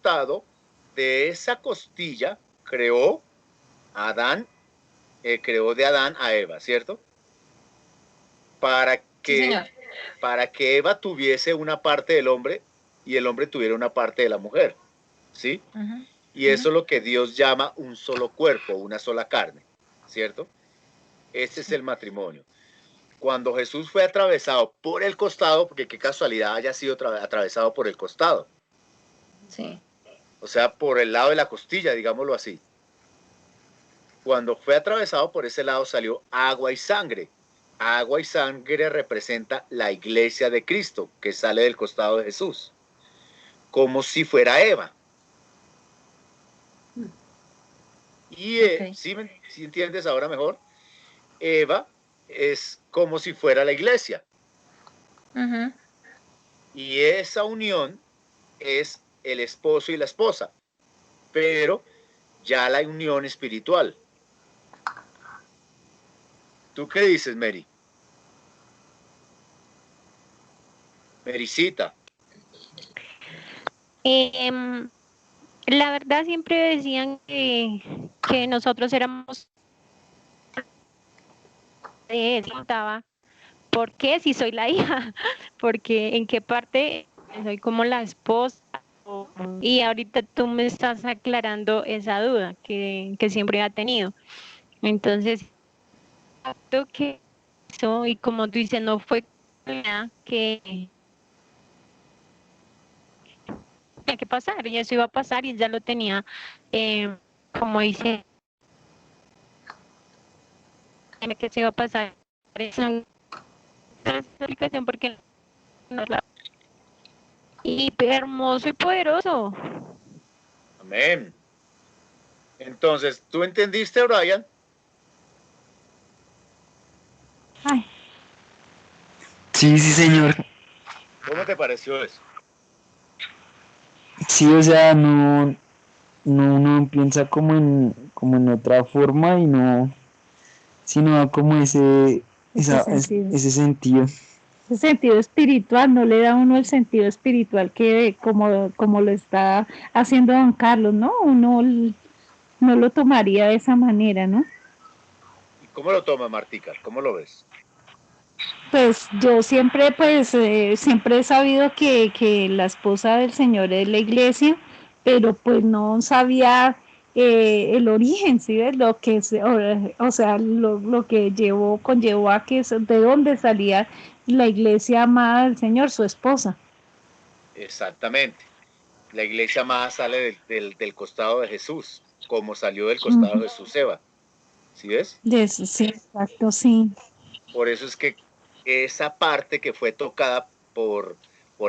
costado de esa costilla creó Adán, creó de Adán a Eva, ¿cierto? Para Sí, que, señor. para que Eva tuviese una parte del hombre y el hombre tuviera una parte de la mujer, ¿sí? Ujú, Y eso es lo que Dios llama un solo cuerpo, una sola carne, ¿cierto? Ese es sí, el matrimonio. Cuando Jesús fue atravesado por el costado, porque qué casualidad haya sido atravesado por el costado, sí. o sea, por el lado de la costilla, digámoslo así. Cuando fue atravesado por ese lado salió agua y sangre. Agua y sangre representa la iglesia de Cristo, que sale del costado de Jesús, como si fuera Eva. Y Ok. ¿sí entiendes ahora mejor? Eva es como si fuera la iglesia. Ujú. Y esa unión es el esposo y la esposa, pero ya la unión espiritual. ¿Tú qué dices, Mary? Marycita. Em, la verdad siempre decían que nosotros éramos de él. Preguntaba, ¿por qué si soy la hija? Porque en qué parte soy como la esposa. Y ahorita tú me estás aclarando esa duda que siempre ha tenido. Entonces, creo que eso, y como tú dices, no fue que tenía que pasar, y eso iba a pasar y ya lo tenía, como dice, que se iba a pasar esa explicación porque no la... Y hermoso y poderoso. Amén. Entonces, ¿tú entendiste, Brian? Ay, sí, sí, señor. ¿Cómo te pareció eso? Sí, o sea, no uno piensa como en otra forma y no, sino da como ese sentido. Ese sentido espiritual, no le da a uno el sentido espiritual que como lo está haciendo don Carlos, ¿no? Uno no lo tomaría de esa manera, ¿no? ¿Y cómo lo tomas, Martica? ¿Cómo lo ves? Pues yo siempre, siempre he sabido que la esposa del Señor es la iglesia, pero pues no sabía el origen, ¿sí ves? Lo que es, o sea, lo que conllevó a de dónde salía la iglesia amada del Señor, su esposa. Exactamente. La iglesia más sale del costado de Jesús, como salió del costado Ujú. de Jesús Eva. ¿Sí ves? De eso, sí, exacto, sí. Por eso es que esa parte que fue tocada por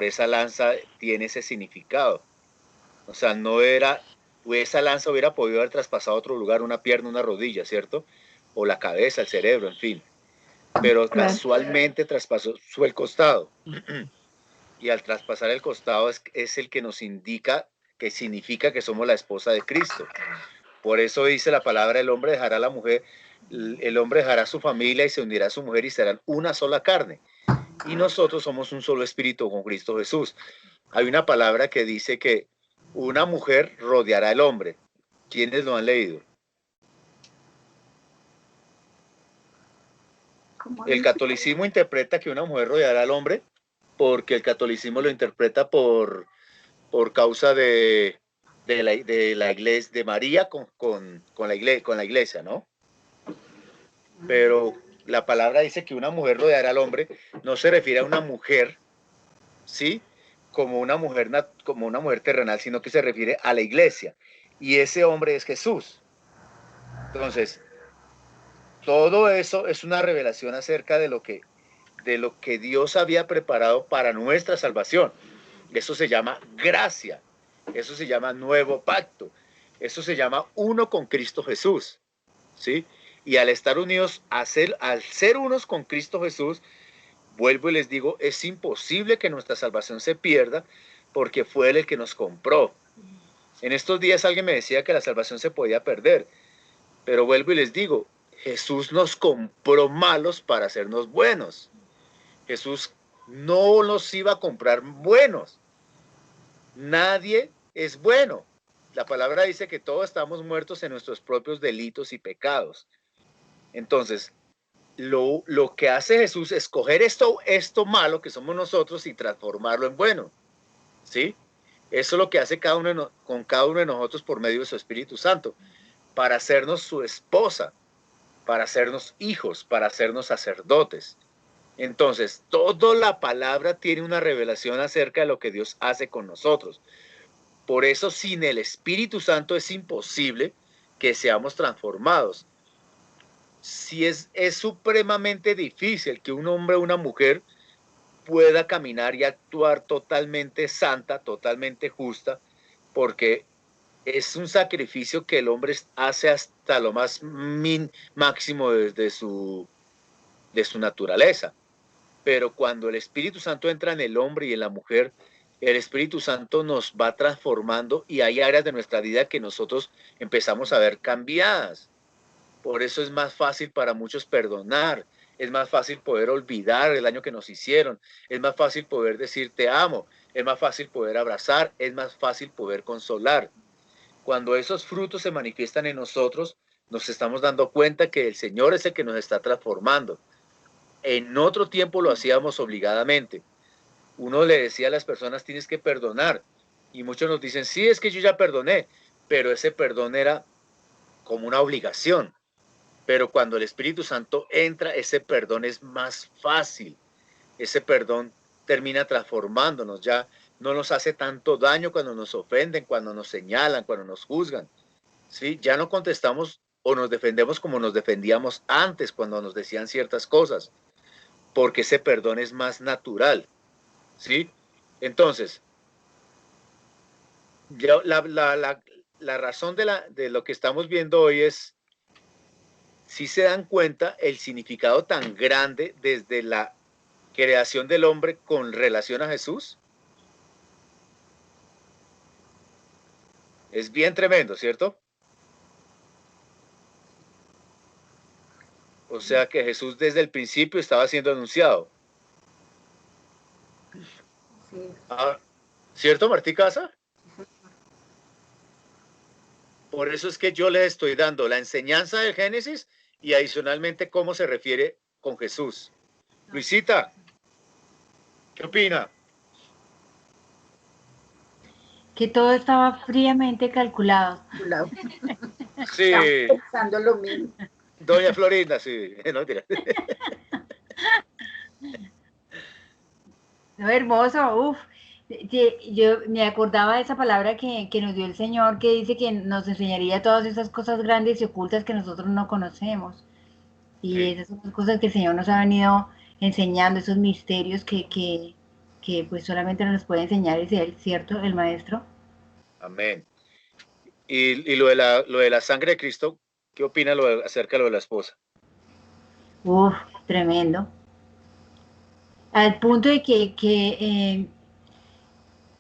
esa lanza tiene ese significado. O sea, no era, esa lanza hubiera podido haber traspasado a otro lugar, una pierna, una rodilla, ¿cierto? O la cabeza, el cerebro, en fin. Pero Claro. casualmente traspasó fue el costado. Y al traspasar el costado es el que nos indica, que significa que somos la esposa de Cristo. Por eso dice la palabra, el hombre dejará a la mujer, el hombre dejará a su familia y se unirá a su mujer y serán una sola carne. Y nosotros somos un solo espíritu con Cristo Jesús. Hay una palabra que dice que una mujer rodeará al hombre. ¿Quiénes lo han leído? El catolicismo interpreta que una mujer rodeará al hombre porque el catolicismo lo interpreta por causa de la iglesia, de María con la iglesia, ¿no? Pero la palabra dice que una mujer rodeará al hombre, no se refiere a una mujer, ¿sí? Como una mujer terrenal, sino que se refiere a la iglesia. Y ese hombre es Jesús. Entonces, todo eso es una revelación acerca de lo que Dios había preparado para nuestra salvación. Eso se llama gracia. Eso se llama nuevo pacto. Eso se llama uno con Cristo Jesús. ¿Sí? Y al estar unidos, al ser unos con Cristo Jesús, vuelvo y les digo, es imposible que nuestra salvación se pierda porque fue Él el que nos compró. En estos días alguien me decía que la salvación se podía perder, pero vuelvo y les digo, Jesús nos compró malos para hacernos buenos. Jesús no nos iba a comprar buenos. Nadie es bueno. La palabra dice que todos estamos muertos en nuestros propios delitos y pecados. Entonces, lo que hace Jesús es coger esto malo que somos nosotros y transformarlo en bueno, ¿sí? Eso es lo que hace con cada uno de nosotros por medio de su Espíritu Santo, para hacernos su esposa, para hacernos hijos, para hacernos sacerdotes. Entonces, toda la palabra tiene una revelación acerca de lo que Dios hace con nosotros. Por eso, sin el Espíritu Santo es imposible que seamos transformados. Si es supremamente difícil que un hombre o una mujer pueda caminar y actuar totalmente santa, totalmente justa, porque es un sacrificio que el hombre hace hasta lo más máximo de su naturaleza. Pero cuando el Espíritu Santo entra en el hombre y en la mujer, el Espíritu Santo nos va transformando y hay áreas de nuestra vida que nosotros empezamos a ver cambiadas. Por eso es más fácil para muchos perdonar, es más fácil poder olvidar el daño que nos hicieron, es más fácil poder decir te amo, es más fácil poder abrazar, es más fácil poder consolar. Cuando esos frutos se manifiestan en nosotros, nos estamos dando cuenta que el Señor es el que nos está transformando. En otro tiempo lo hacíamos obligadamente. Uno le decía a las personas, tienes que perdonar. Y muchos nos dicen, sí, es que yo ya perdoné. Pero ese perdón era como una obligación. Pero cuando el Espíritu Santo entra, ese perdón es más fácil. Ese perdón termina transformándonos. Ya no nos hace tanto daño cuando nos ofenden, cuando nos señalan, cuando nos juzgan. ¿Sí? Ya no contestamos o nos defendemos como nos defendíamos antes cuando nos decían ciertas cosas. Porque ese perdón es más natural, ¿sí? Entonces, ya la razón de lo que estamos viendo hoy es, si se dan cuenta, el significado tan grande desde la creación del hombre con relación a Jesús. Es bien tremendo, ¿cierto? O sea que Jesús desde el principio estaba siendo anunciado. Sí. ¿Cierto, Martí Casa? Por eso es que yo les estoy dando la enseñanza del Génesis y adicionalmente cómo se refiere con Jesús. Luisita, ¿qué opina? Que todo estaba fríamente calculado. Sí. Estamos pensando lo mismo. Doña Florinda, sí. No, tira. No, hermoso, uff. Yo me acordaba de esa palabra que nos dio el Señor, que dice que nos enseñaría todas esas cosas grandes y ocultas que nosotros no conocemos. Y Sí. esas son las cosas que el Señor nos ha venido enseñando, esos misterios que pues solamente nos puede enseñar es Él, ¿cierto? El Maestro. Amén. Y lo de la sangre de Cristo, ¿qué opina acerca de lo de la esposa? Uf, tremendo. Al punto de que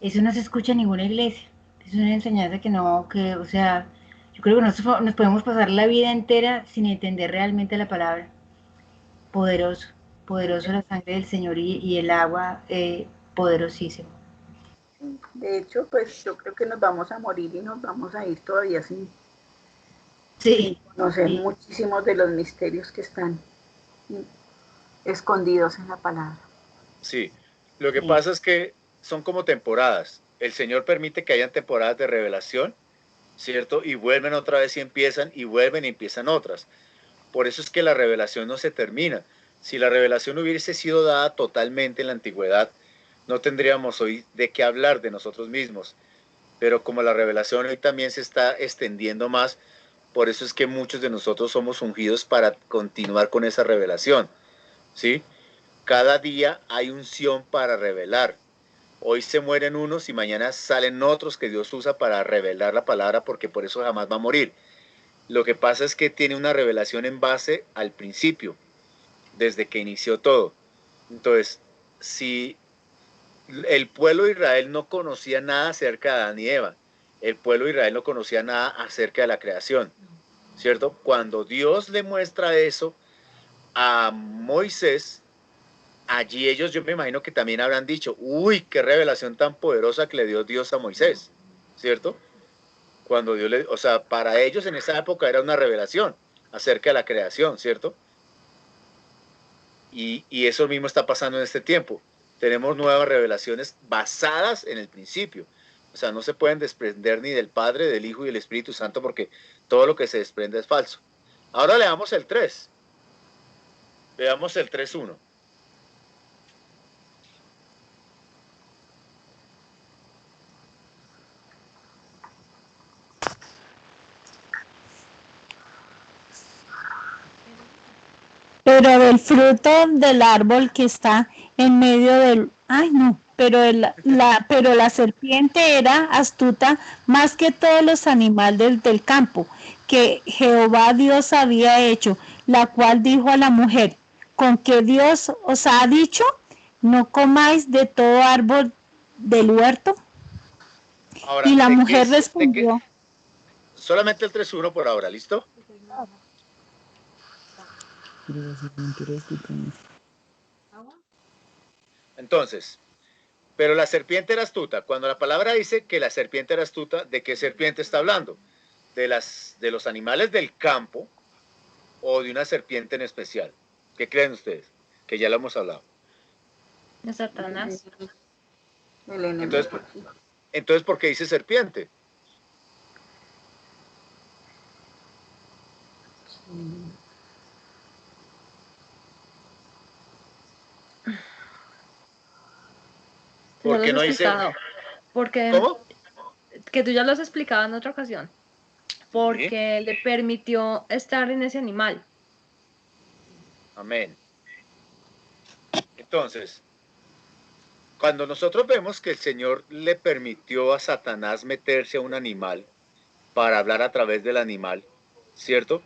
eso no se escucha en ninguna iglesia. Es una enseñanza que no, o sea, yo creo que nos podemos pasar la vida entera sin entender realmente la palabra. Poderoso, poderoso la sangre del Señor y el agua, poderosísimo. De hecho, pues yo creo que nos vamos a morir y nos vamos a ir todavía sin conocer muchísimos de los misterios que están escondidos en la palabra. Sí, lo que pasa es que son como temporadas. El Señor permite que hayan temporadas de revelación, ¿cierto? Y vuelven otra vez y empiezan, y vuelven y empiezan otras. Por eso es que la revelación no se termina. Si la revelación hubiese sido dada totalmente en la antigüedad, no tendríamos hoy de qué hablar de nosotros mismos. Pero como la revelación hoy también se está extendiendo más, por eso es que muchos de nosotros somos ungidos para continuar con esa revelación, ¿sí? Cada día hay unción para revelar. Hoy se mueren unos y mañana salen otros que Dios usa para revelar la palabra, porque por eso jamás va a morir. Lo que pasa es que tiene una revelación en base al principio, desde que inició todo. Entonces, si el pueblo de Israel no conocía nada acerca de Adán y Eva, el pueblo de Israel no conocía nada acerca de la creación, ¿cierto? Cuando Dios le muestra eso a Moisés, allí ellos, yo me imagino que también habrán dicho, uy, qué revelación tan poderosa que le dio Dios a Moisés, ¿cierto? Cuando Dios le, o sea, para ellos en esa época era una revelación acerca de la creación, ¿cierto? Y eso mismo está pasando en este tiempo. Tenemos nuevas revelaciones basadas en el principio. O sea, no se pueden desprender ni del Padre, del Hijo y del Espíritu Santo porque todo lo que se desprende es falso. Ahora leamos el 3. Veamos el 3.1. Pero del fruto del árbol que está en medio del... Ay, no, pero la serpiente era astuta más que todos los animales del campo que Jehová Dios había hecho, la cual dijo a la mujer, ¿con qué Dios os ha dicho? ¿No comáis de todo árbol del huerto? Ahora, y la mujer respondió... Solamente el 3.1 por ahora, ¿listo? Entonces, pero la serpiente era astuta. Cuando la palabra dice que la serpiente era astuta, ¿de qué serpiente está hablando? ¿De los animales del campo o de una serpiente en especial? ¿Qué creen ustedes? Que ya lo hemos hablado. De Satanás. Entonces, ¿por qué dice serpiente? ¿Por qué no dice? Porque, ¿Cómo? Que tú ya lo has explicado en otra ocasión. Porque Sí. le permitió estar en ese animal. Amén. Entonces, cuando nosotros vemos que el Señor le permitió a Satanás meterse a un animal para hablar a través del animal, ¿cierto?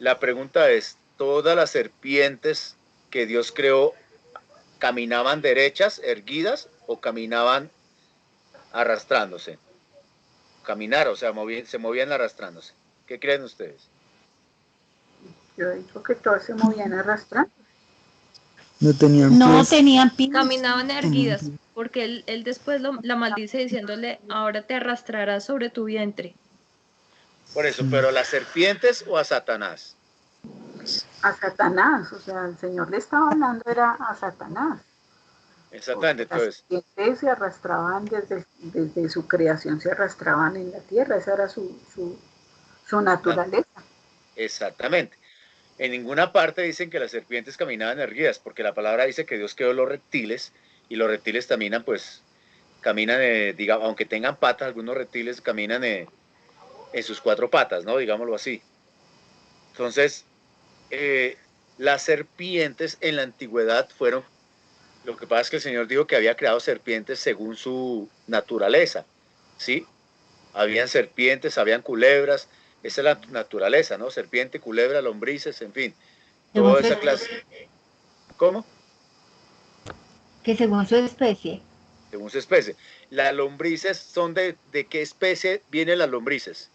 La pregunta es, ¿todas las serpientes que Dios creó caminaban derechas, erguidas, o caminaban arrastrándose? Caminar, o sea, se movían arrastrándose. ¿Qué creen ustedes? Yo digo que todos se movían arrastrando. No tenían pies. Caminaban erguidas, porque él después la maldice diciéndole, ahora te arrastrarás sobre tu vientre. Por eso, pero ¿las serpientes o a Satanás? A Satanás, o sea, el Señor le estaba hablando era a Satanás. Exactamente, entonces. Las serpientes se arrastraban desde su creación, se arrastraban en la tierra, esa era su naturaleza. Exactamente. En ninguna parte dicen que las serpientes caminaban erguidas, porque la palabra dice que Dios creó los reptiles, y los reptiles caminan, digamos, aunque tengan patas, algunos reptiles caminan en sus 4 patas, ¿no? Digámoslo así. Entonces, las serpientes en la antigüedad fueron, lo que pasa es que el Señor dijo que había creado serpientes según su naturaleza, ¿sí? Habían serpientes, habían culebras, esa es la naturaleza, ¿no? Serpiente, culebra, lombrices, en fin, toda esa clase. ¿Cómo? Que según su especie. Según su especie. Las lombrices son ¿de qué especie vienen las lombrices?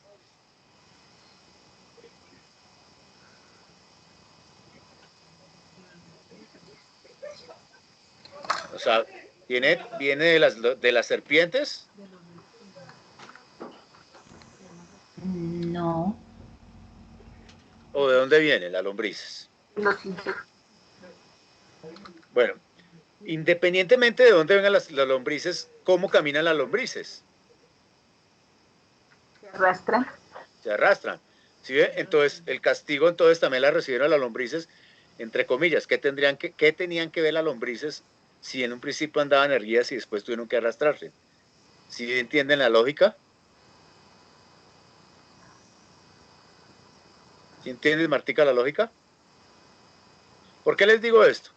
O sea, ¿viene de las serpientes? No. ¿O de dónde vienen las lombrices? Los insectos. Bueno, independientemente de dónde vengan las lombrices, ¿cómo caminan las lombrices? Se arrastran. Se arrastran. ¿Sí ve? Entonces, el castigo entonces también la recibieron las lombrices, entre comillas. ¿Qué tenían que ver las lombrices si en un principio andaban erguidas y después tuvieron que arrastrarse? ¿Sí entienden la lógica? ¿Sí entiendes, Martica, la lógica? ¿Por qué les digo esto?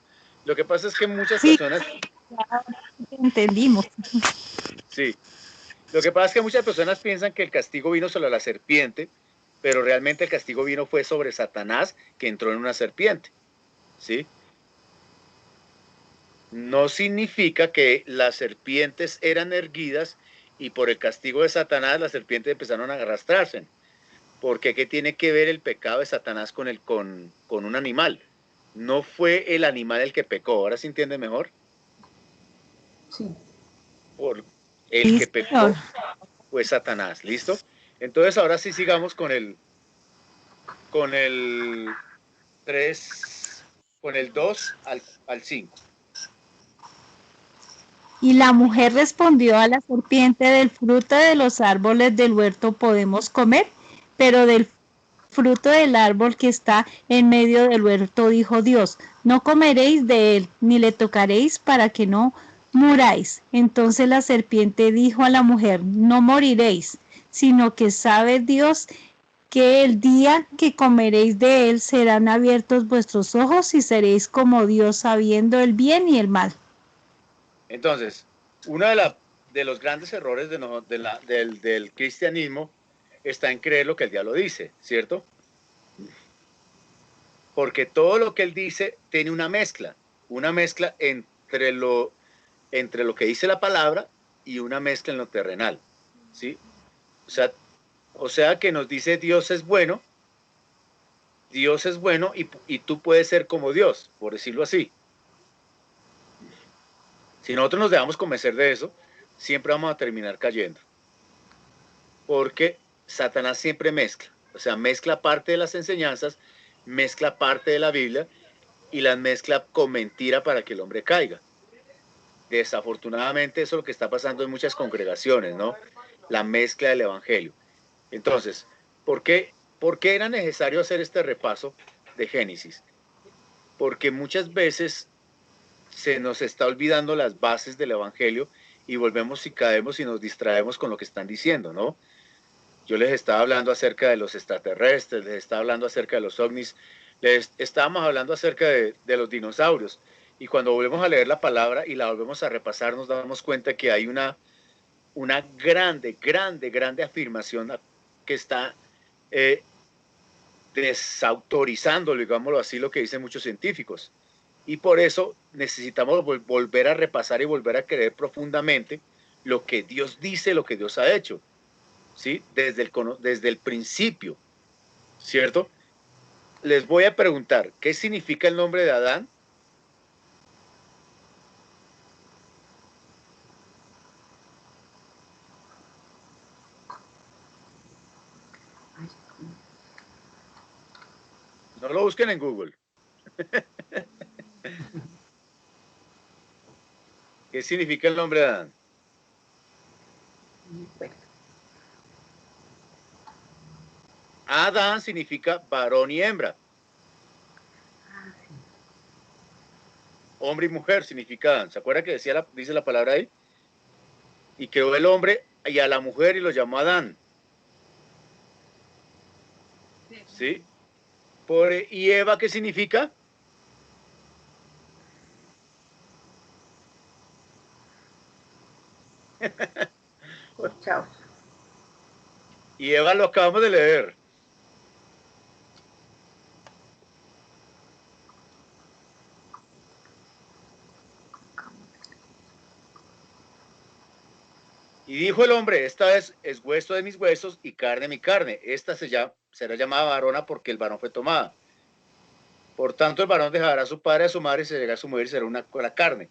Lo que pasa es que muchas personas... Entendimos. Sí. Lo que pasa es que muchas personas piensan que el castigo vino sobre la serpiente, pero realmente el castigo fue sobre Satanás, que entró en una serpiente. ¿Sí? No significa que las serpientes eran erguidas y por el castigo de Satanás las serpientes empezaron a arrastrarse. Porque ¿qué tiene que ver el pecado de Satanás con un animal? No fue el animal el que pecó. ¿Ahora se entiende mejor? Sí. Por el que pecó. o es Satanás. ¿Listo? Entonces ahora sí sigamos con el 3, con el 2 al 5. Y la mujer respondió a la serpiente: del fruto de los árboles del huerto podemos comer, pero del fruto del árbol que está en medio del huerto dijo Dios: no comeréis de él, ni le tocaréis, para que no muráis. Entonces la serpiente dijo a la mujer: no moriréis, sino que sabe Dios que el día que comeréis de él serán abiertos vuestros ojos y seréis como Dios, sabiendo el bien y el mal. Entonces, uno de los grandes errores del cristianismo está en creer lo que el diablo dice, ¿cierto? Porque todo lo que él dice tiene una mezcla entre lo que dice la palabra y una mezcla en lo terrenal, ¿sí? O sea que nos dice Dios es bueno y tú puedes ser como Dios, por decirlo así. Si nosotros nos dejamos convencer de eso, siempre vamos a terminar cayendo. Porque Satanás siempre mezcla. O sea, mezcla parte de las enseñanzas, mezcla parte de la Biblia y las mezcla con mentira para que el hombre caiga. Desafortunadamente eso es lo que está pasando en muchas congregaciones, ¿no? La mezcla del evangelio. Entonces, ¿por qué era necesario hacer este repaso de Génesis? Porque muchas veces se nos está olvidando las bases del evangelio y volvemos y caemos y nos distraemos con lo que están diciendo, ¿no? Yo les estaba hablando acerca de los extraterrestres, les estaba hablando acerca de los ovnis, les estábamos hablando acerca de los dinosaurios. Y cuando volvemos a leer la palabra y la volvemos a repasar, nos damos cuenta que hay una grande afirmación que está desautorizando, digámoslo así, lo que dicen muchos científicos. Y por eso necesitamos volver a repasar y volver a creer profundamente lo que Dios dice, lo que Dios ha hecho, ¿sí? Desde el principio, ¿cierto? Les voy a preguntar, ¿qué significa el nombre de Adán? No lo busquen en Google. ¿Qué significa el nombre de Adán? Adán significa varón y hembra. Hombre y mujer significa Adán. ¿Se acuerda que dice la palabra ahí? Y creó el hombre y a la mujer y lo llamó Adán. ¿Sí? ¿Y Eva qué significa? Chao. Y Eva lo acabamos de leer. Y dijo el hombre: esta es hueso de mis huesos y carne de mi carne. Esta será llamada varona porque el varón fue tomada. Por tanto, el varón dejará a su padre y a su madre y se llegará a su mujer y será una carne.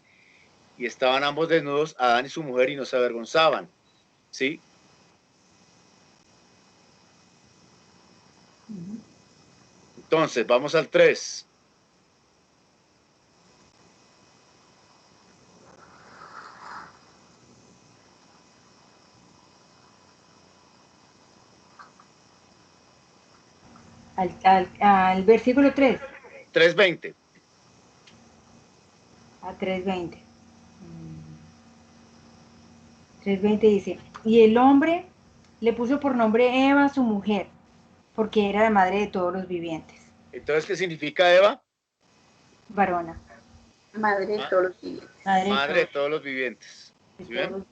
Y estaban ambos desnudos, Adán y su mujer, y no se avergonzaban. ¿Sí? Entonces, vamos al 3. Al versículo 3. 3:20. A 3:20. 3:20 dice: y el hombre le puso por nombre Eva a su mujer, porque era la madre de todos los vivientes. Entonces, ¿qué significa Eva? Varona. Madre de todos los vivientes. Madre de todos los vivientes. ¿Sí ven?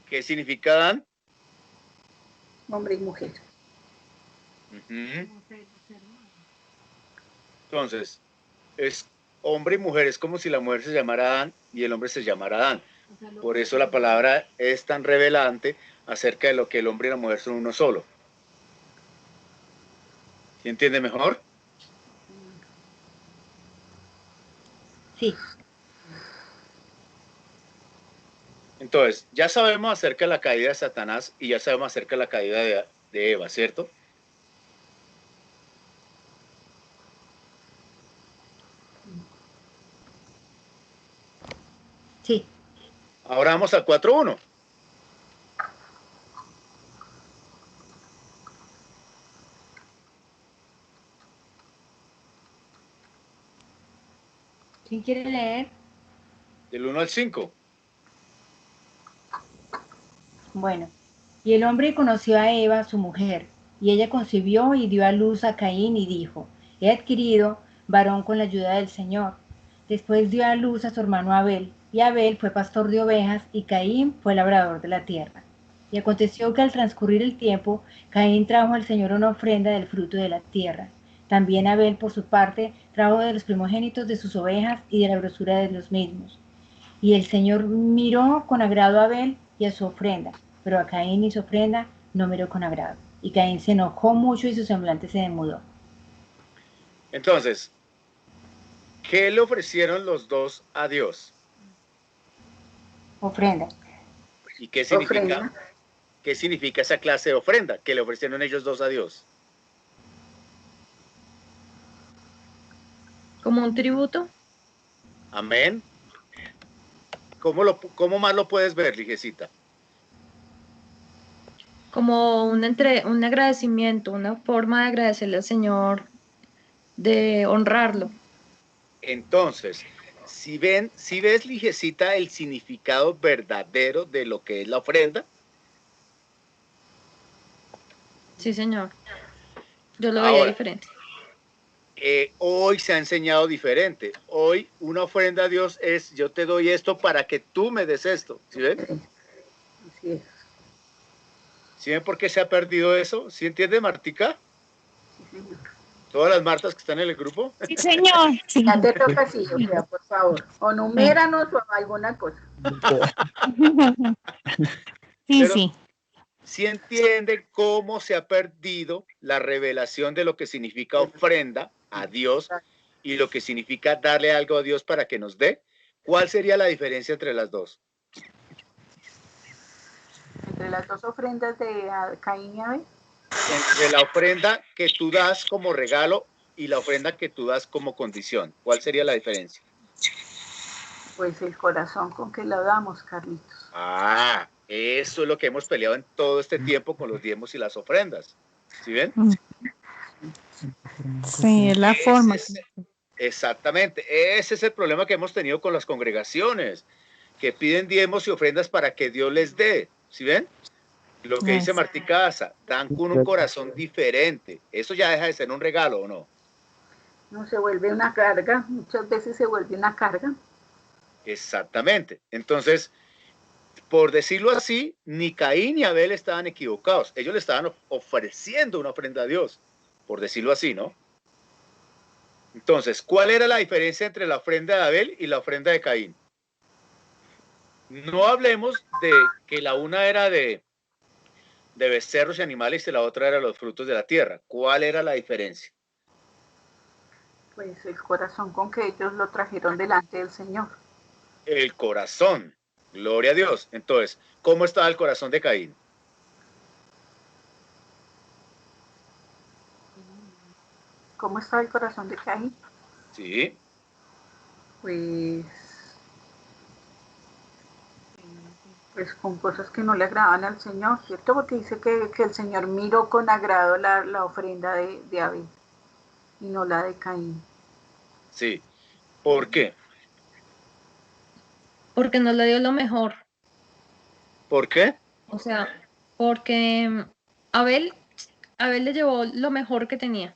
¿Qué significa Adán? Hombre y mujer. Entonces, es hombre y mujer, es como si la mujer se llamara Adán y el hombre se llamara Adán. Por eso la palabra es tan revelante acerca de lo que el hombre y la mujer son uno solo. ¿Sí entiende mejor? Sí. Entonces, ya sabemos acerca de la caída de Satanás y ya sabemos acerca de la caída de Eva, ¿cierto? Sí. Ahora vamos al 4.1. ¿Quién quiere leer? Del 1 al 5. Bueno, y el hombre conoció a Eva, su mujer, y ella concibió y dio a luz a Caín y dijo, he adquirido varón con la ayuda del Señor. Después dio a luz a su hermano Abel, y Abel fue pastor de ovejas, y Caín fue labrador de la tierra. Y aconteció que al transcurrir el tiempo, Caín trajo al Señor una ofrenda del fruto de la tierra. También Abel, por su parte, trajo de los primogénitos de sus ovejas y de la grosura de los mismos. Y el Señor miró con agrado a Abel y a su ofrenda, pero a Caín y su ofrenda no miró con agrado. Y Caín se enojó mucho y su semblante se demudó. Entonces, ¿qué le ofrecieron los dos a Dios? Ofrenda. ¿Y qué significa? Ofrenda. ¿Qué significa esa clase de ofrenda que le ofrecieron ellos dos a Dios? Como un tributo. Amén. ¿Cómo más lo puedes ver, Ligecita? Como un agradecimiento, una forma de agradecerle al Señor, de honrarlo. Entonces, si ves, Ligecita, el significado verdadero de lo que es la ofrenda. Sí, Señor. Yo lo veía diferente. Hoy se ha enseñado diferente. Hoy una ofrenda a Dios es, yo te doy esto para que tú me des esto. ¿Sí ven? Así es. ¿Sí ven por qué se ha perdido eso? ¿Sí entiende, Martica? Sí, señor. Todas las Martas que están en el grupo. Sí, señor. Sí. Ya te toca así, o sea, por favor. O numéranos o alguna cosa. Sí, Pero sí. sí entiende cómo se ha perdido la revelación de lo que significa ofrenda a Dios y lo que significa darle algo a Dios para que nos dé. ¿Cuál sería la diferencia entre las dos? Entre las dos ofrendas de Caín y Abel. Entre la ofrenda que tú das como regalo y la ofrenda que tú das como condición. ¿Cuál sería la diferencia? Pues el corazón con que la damos, Carlitos. Ah, eso es lo que hemos peleado en todo este tiempo con los diezmos y las ofrendas. ¿Sí ven? Sí, es la forma. Exactamente. Ese es el problema que hemos tenido con las congregaciones, que piden diezmos y ofrendas para que Dios les dé. ¿Sí ven? Lo que dice Martí Casa, dan con un corazón diferente. Eso ya deja de ser un regalo, ¿o no? No se vuelve una carga, muchas veces se vuelve una carga. Exactamente. Entonces, por decirlo así, ni Caín ni Abel estaban equivocados. Ellos le estaban ofreciendo una ofrenda a Dios, por decirlo así, ¿no? Entonces, ¿cuál era la diferencia entre la ofrenda de Abel y la ofrenda de Caín? No hablemos de que la una era de becerros y animales y la otra era los frutos de la tierra. ¿Cuál era la diferencia? Pues el corazón con que ellos lo trajeron delante del Señor. El corazón. Gloria a Dios. Entonces, ¿cómo estaba el corazón de Caín? ¿Cómo está el corazón de Caín? Sí. Pues con cosas que no le agradan al Señor, ¿cierto? Porque dice que el Señor miró con agrado la ofrenda de Abel y no la de Caín. Sí. ¿Por qué? Porque no le dio lo mejor. ¿Por qué? O sea, porque Abel le llevó lo mejor que tenía.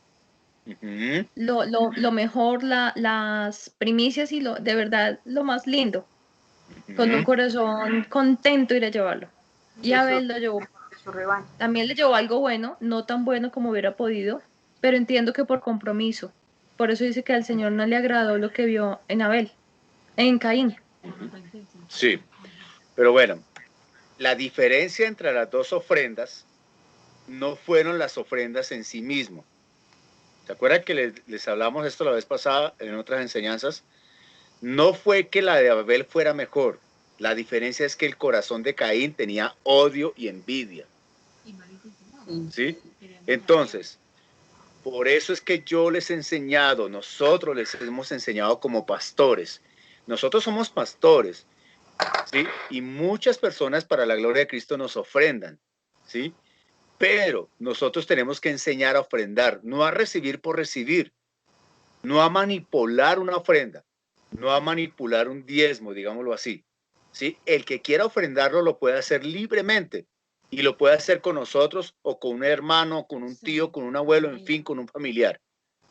Uh-huh. Lo mejor, las primicias y de verdad lo más lindo. Uh-huh. Con un corazón contento ir a llevarlo. Y Abel lo llevó. También le llevó algo bueno, no tan bueno como hubiera podido, pero entiendo que por compromiso. Por eso dice que al Señor no le agradó lo que vio en Abel, en Caín. Sí, pero bueno, la diferencia entre las dos ofrendas no fueron las ofrendas en sí mismo. ¿Se acuerdan que les hablamos esto la vez pasada en otras enseñanzas? No fue que la de Abel fuera mejor, La diferencia es que el corazón de Caín tenía odio y envidia. ¿Sí? Entonces, por eso es que yo les he enseñado, nosotros les hemos enseñado como pastores. Nosotros somos pastores, ¿sí? Y muchas personas para la gloria de Cristo nos ofrendan, ¿sí? Pero nosotros tenemos que enseñar a ofrendar, no a recibir por recibir, no a manipular una ofrenda, no a manipular un diezmo, digámoslo así, ¿sí? El que quiera ofrendarlo lo puede hacer libremente y lo puede hacer con nosotros o con un hermano, con un tío, con un abuelo, en fin, con un familiar,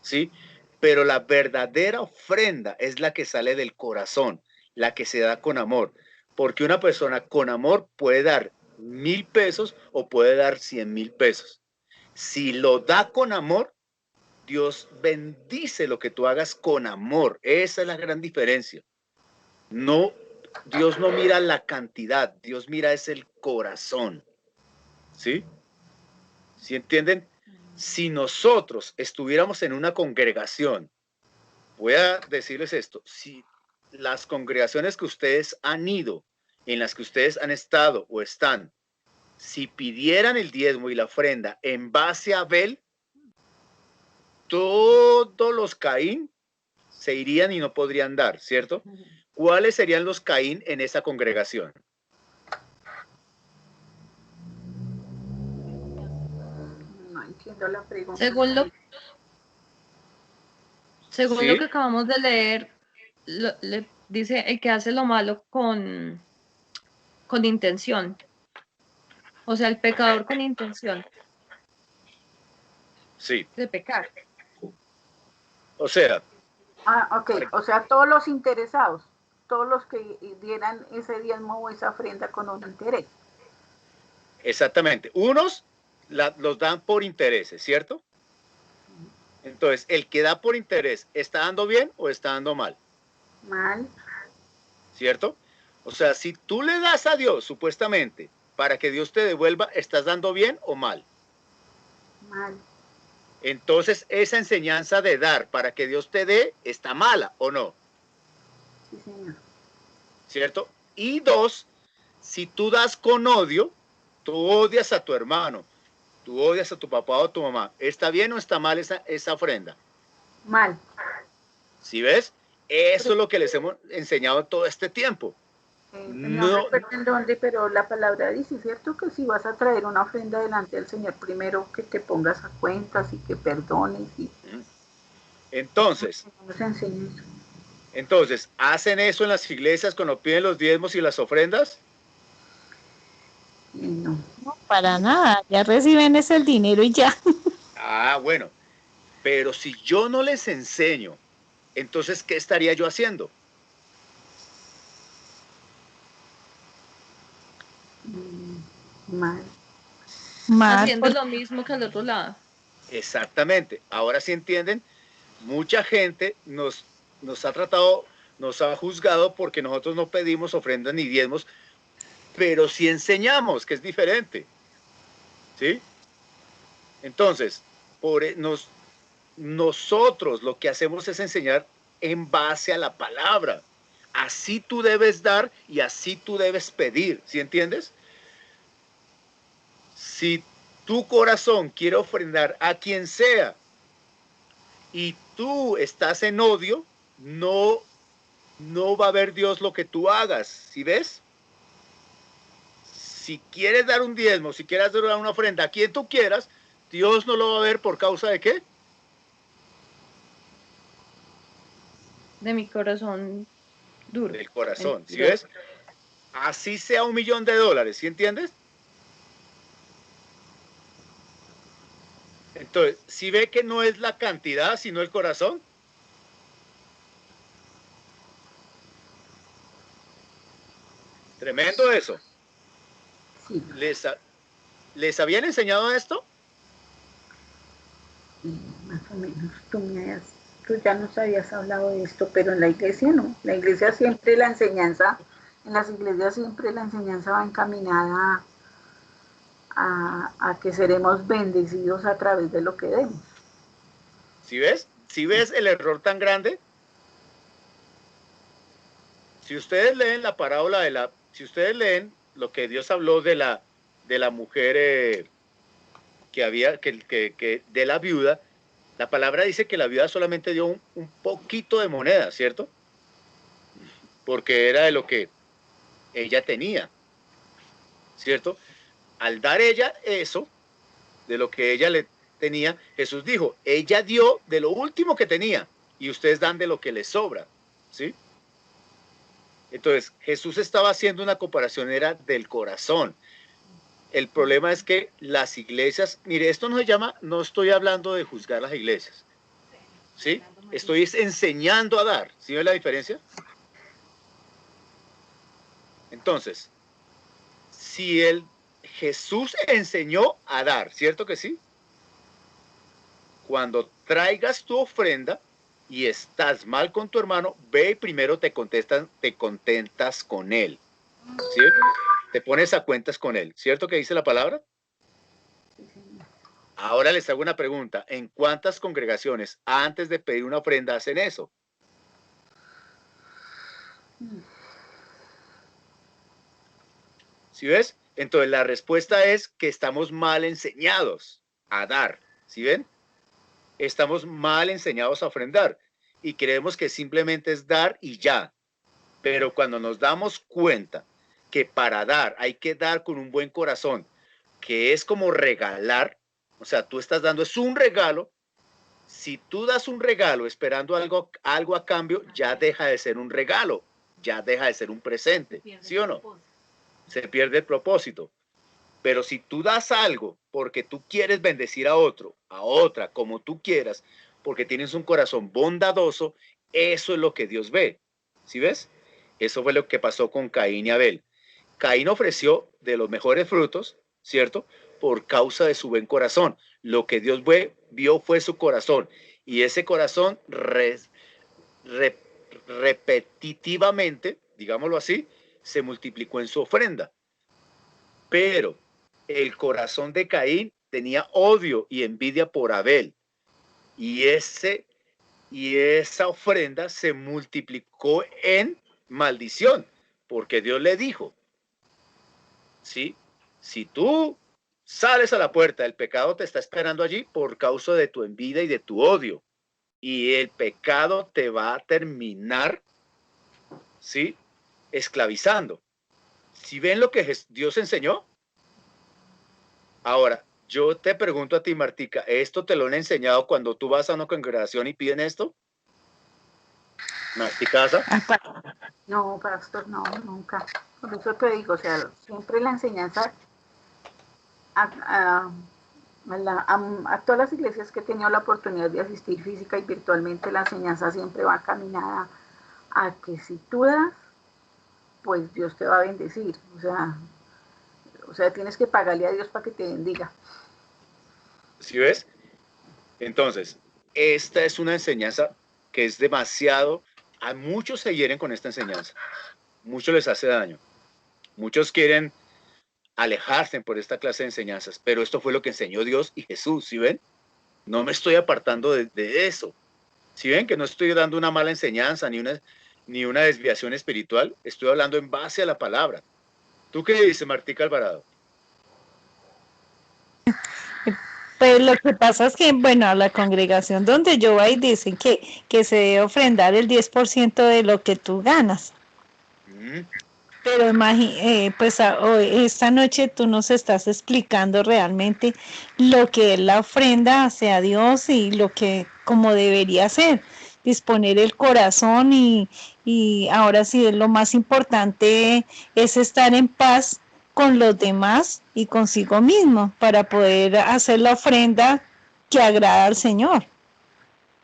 ¿sí? Pero la verdadera ofrenda es la que sale del corazón, la que se da con amor, porque una persona con amor puede dar 1,000 pesos o puede dar 100,000 pesos. Si lo da con amor, Dios bendice lo que tú hagas con amor. Esa es la gran diferencia. No, Dios no mira la cantidad, Dios mira es el corazón. ¿Sí? ¿Sí entienden? Si nosotros estuviéramos en una congregación, voy a decirles esto, si las congregaciones que ustedes han ido, en las que ustedes han estado o están, si pidieran el diezmo y la ofrenda en base a Abel, todos los Caín se irían y no podrían dar, ¿cierto? ¿Cuáles serían los Caín en esa congregación? No entiendo la pregunta. Según ¿Sí? lo que acabamos de leer, le dice el que hace lo malo con intención. O sea, el pecador con intención Sí. de pecar. O sea. Ok. O sea, todos los interesados, todos los que dieran ese diezmo o esa ofrenda con un interés. Exactamente. Unos los dan por intereses, ¿cierto? Entonces, el que da por interés, ¿está dando bien o está dando mal? Mal. ¿Cierto? O sea, si tú le das a Dios, supuestamente, para que Dios te devuelva, ¿estás dando bien o mal? Mal. Entonces, esa enseñanza de dar para que Dios te dé, ¿está mala o no? Sí, señor. ¿Cierto? Y dos, si tú das con odio, tú odias a tu hermano, tú odias a tu papá o a tu mamá, ¿está bien o está mal esa ofrenda? Mal. ¿Sí ves? Eso es lo que les hemos enseñado todo este tiempo. No recuerdo en dónde, pero la palabra dice, ¿cierto? Que si vas a traer una ofrenda delante del Señor, primero que te pongas a cuentas y que perdones. Entonces, ¿hacen eso en las iglesias cuando piden los diezmos y las ofrendas? No. No, para nada, ya reciben ese el dinero y ya. Ah, bueno, pero si yo no les enseño, entonces, ¿qué estaría yo haciendo? Mal. Haciendo lo mismo que al otro lado. Exactamente. Ahora sí entienden, mucha gente nos ha tratado, nos ha juzgado porque nosotros no pedimos ofrendas ni diezmos, pero sí enseñamos, que es diferente. ¿Sí? Entonces, nosotros lo que hacemos es enseñar en base a la palabra. Así tú debes dar y así tú debes pedir. ¿Sí entiendes? Si tu corazón quiere ofrendar a quien sea y tú estás en odio, no va a ver Dios lo que tú hagas. ¿Sí ves? Si quieres dar un diezmo, si quieres dar una ofrenda a quien tú quieras, Dios no lo va a ver por causa de ¿qué? De mi corazón duro. Del corazón, ¿sí ves? Así sea $1,000,000, ¿sí entiendes? Entonces, ¿sí ve que no es la cantidad, sino el corazón? Tremendo eso. Sí. ¿Les habían enseñado esto? Más o menos. Tú ya nos habías hablado de esto, pero en la iglesia no. La iglesia siempre la enseñanza, en las iglesias siempre la enseñanza va encaminada a que seremos bendecidos a través de lo que demos. ¿Sí ves? ¿Sí ves el error tan grande? Si ustedes leen la parábola Si ustedes leen lo que Dios habló de la mujer de la viuda, la palabra dice que la viuda solamente dio un poquito de moneda, ¿cierto? Porque era de lo que ella tenía, ¿cierto? Al dar ella eso, de lo que ella le tenía, Jesús dijo, ella dio de lo último que tenía y ustedes dan de lo que les sobra, ¿sí? Entonces, Jesús estaba haciendo una comparación, era del corazón. El problema es que las iglesias, mire, esto no se llama, no estoy hablando de juzgar las iglesias, ¿sí? Estoy enseñando a dar, ¿sí ven la diferencia? Entonces, si Jesús enseñó a dar, ¿cierto que sí? Cuando traigas tu ofrenda y estás mal con tu hermano, ve y primero te contentas con él, ¿sí? Te pones a cuentas con él, ¿cierto que dice la palabra? Ahora les hago una pregunta. ¿En cuántas congregaciones antes de pedir una ofrenda hacen eso? ¿Sí ves? Entonces la respuesta es que estamos mal enseñados a dar. ¿Sí ven? Estamos mal enseñados a ofrendar y creemos que simplemente es dar y ya. Pero cuando nos damos cuenta que para dar hay que dar con un buen corazón, que es como regalar, o sea, tú estás dando, es un regalo. Si tú das un regalo esperando algo a cambio, ya deja de ser un regalo, ya deja de ser un presente, ¿sí o no? Se pierde el propósito. Pero si tú das algo porque tú quieres bendecir a otro, a otra, como tú quieras, porque tienes un corazón bondadoso, eso es lo que Dios ve. ¿Sí ves? Eso fue lo que pasó con Caín y Abel. Caín ofreció de los mejores frutos, ¿cierto? Por causa de su buen corazón. Lo que Dios vio fue su corazón. Y ese corazón repetitivamente, digámoslo así, se multiplicó en su ofrenda. Pero el corazón de Caín tenía odio y envidia por Abel. Y esa ofrenda se multiplicó en maldición, porque Dios le dijo, ¿sí? Si tú sales a la puerta, el pecado te está esperando allí por causa de tu envidia y de tu odio. Y el pecado te va a terminar, ¿sí? Esclavizando. ¿Sí ven lo que Dios enseñó? Ahora, yo te pregunto a ti, Martica, ¿esto te lo han enseñado cuando tú vas a una congregación y piden esto? ¿Martica? No, pastor, no, nunca. Por eso te digo, o sea, siempre la enseñanza a todas las iglesias que he tenido la oportunidad de asistir física y virtualmente, la enseñanza siempre va caminada a que si tú das, pues Dios te va a bendecir. O sea, tienes que pagarle a Dios para que te bendiga. ¿Sí ves? Entonces, esta es una enseñanza que es demasiado, a muchos se hieren con esta enseñanza, muchos les hace daño, muchos quieren alejarse por esta clase de enseñanzas, pero esto fue lo que enseñó Dios y Jesús, ¿sí ven? No me estoy apartando de eso. ¿Sí ven que no estoy dando una mala enseñanza ni una desviación espiritual? Estoy hablando en base a la palabra. ¿Tú qué dices, Martica Alvarado? Pues lo que pasa es que, bueno, a la congregación donde yo voy dicen que se debe ofrendar el 10% de lo que tú ganas. Pero pues esta noche tú nos estás explicando realmente lo que es la ofrenda hacia Dios y lo que como debería ser, disponer el corazón y ahora sí lo más importante es estar en paz con los demás y consigo mismo para poder hacer la ofrenda que agrada al Señor.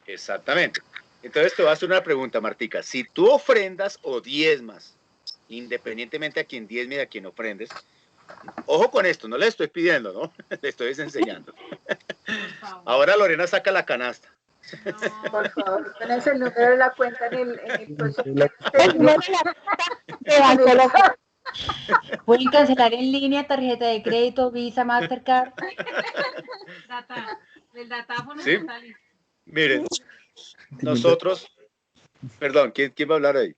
Exactamente. Entonces te voy a hacer una pregunta, Martica. Si tú ofrendas o diezmas, independientemente a quien diezme y a quien ofrendes, ojo con esto, no le estoy pidiendo, ¿no? Le estoy enseñando. Ahora Lorena saca la canasta. No, por favor, tenés el número de la cuenta en el Pueden cancelar en línea, tarjeta de crédito, Visa, Mastercard. El datáfono. ¿Sí? Miren, nosotros, perdón, ¿quién va a hablar ahí?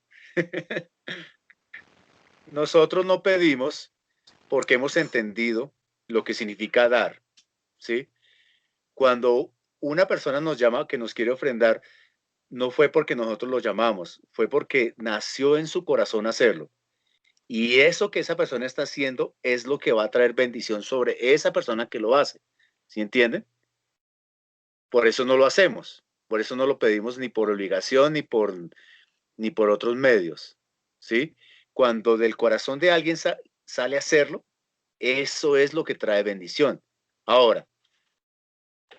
nosotros no pedimos porque hemos entendido lo que significa dar, ¿sí? Cuando una persona nos llama que nos quiere ofrendar, no fue porque nosotros lo llamamos, fue porque nació en su corazón hacerlo. Y eso que esa persona está haciendo es lo que va a traer bendición sobre esa persona que lo hace. ¿Sí entienden? Por eso no lo hacemos. Por eso no lo pedimos ni por obligación ni por otros medios. ¿Sí? Cuando del corazón de alguien sale a hacerlo, eso es lo que trae bendición. Ahora,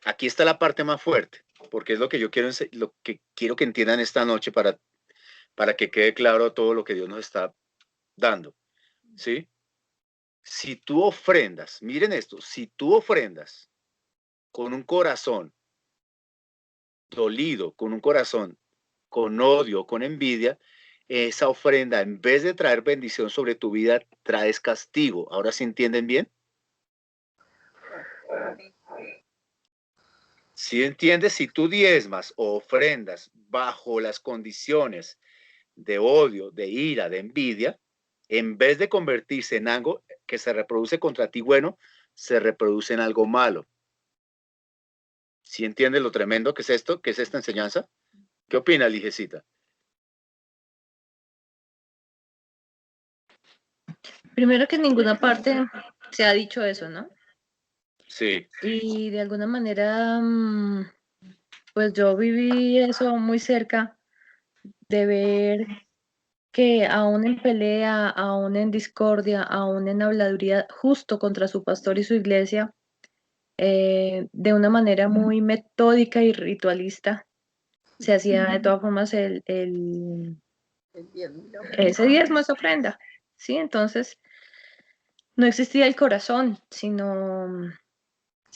aquí está la parte más fuerte, porque es lo que yo quiero, lo que quiero que entiendan esta noche para que quede claro todo lo que Dios nos está dando. ¿Sí? Si tú ofrendas, miren esto, si tú ofrendas con un corazón dolido, con un corazón con odio, con envidia, esa ofrenda, en vez de traer bendición sobre tu vida, traes castigo. ¿Ahora sí entienden bien? Si entiendes, si tú diezmas o ofrendas bajo las condiciones de odio, de ira, de envidia, en vez de convertirse en algo que se reproduce contra ti bueno, se reproduce en algo malo. ¿Sí entiendes lo tremendo que es esto? ¿Qué es esta enseñanza? ¿Qué opina, Lijecita? Primero que en ninguna parte se ha dicho eso, ¿no? Sí. Y de alguna manera, pues yo viví eso muy cerca, de ver que aún en pelea, aún en discordia, aún en habladuría justo contra su pastor y su iglesia, de una manera muy metódica y ritualista, se hacía de todas formas ese diezmo, esa ofrenda, ¿sí? Entonces, no existía el corazón, sino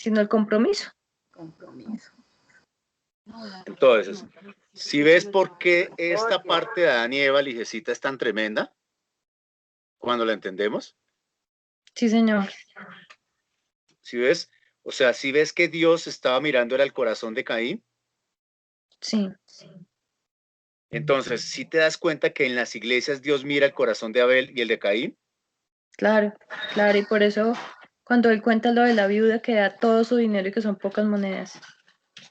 el compromiso. Entonces, si ves por qué esta parte de Adán y Eva, Lijecita, es tan tremenda, cuando la entendemos, Sí, señor. si ves, o sea, si ves que Dios estaba mirando era el corazón de Caín, Sí. entonces, si te das cuenta que en las iglesias Dios mira el corazón de Abel y el de Caín. Claro, claro, y por eso cuando él cuenta lo de la viuda que da todo su dinero y que son pocas monedas.